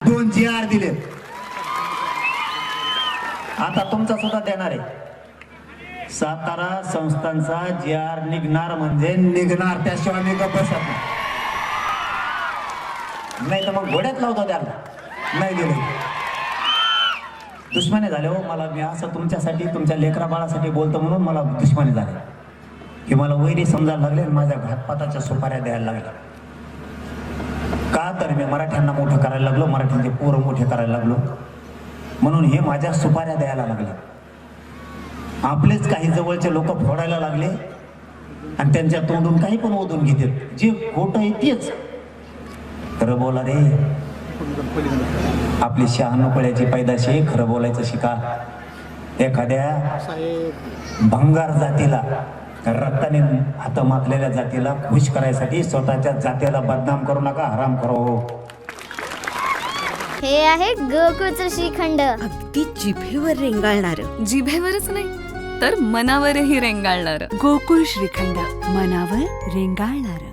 2 GR दिले. आता तुमचा सुद्धा देणार आहे. सातारा संस्थांचा GR निघणार म्हणजे निघणार, त्याशिवाय मी गप्प बसत नाही तर मग घोड्यात लावतो त्याला. नाही दिले दुश्मनी झाले हो मला. मी असं तुमच्यासाठी तुमच्या लेकरा बाळासाठी बोलतो म्हणून मला दुश्मनी झाली की मला वैरी समजायला लागले, माझ्या घातपाताच्या सुपाऱ्या द्यायला लागल्या. का तर मी मराठ्यांना मोठं करायला लागलो, मराठ्यांचे पोरं मोठे करायला लागलो म्हणून हे माझ्या सुपाऱ्या द्यायला लागले. आपलेच काही जवळचे लोक फोडायला लागले आणि त्यांच्या तोंडून काही पण ओढून घेतात. जे खोटं आहे तेच खरं बोला रे. आपली शहाणुपळ्याची पैदाशी खरं बोलायचं शिका. एखाद्या भंगार जातीला, रक्ताने हात माखलेल्या जातीला खुश करायसाठी स्वतःच्या जातीला बदनाम करू नका, हराम करो. हे आहे गोकुळचं श्रीखंड. अगदी जिभेवर रेंगाळणार. जिभेवरच नाही तर मनावरही रेंगाळणार. गोकुळ श्रीखंड, मनावर रेंगाळणार.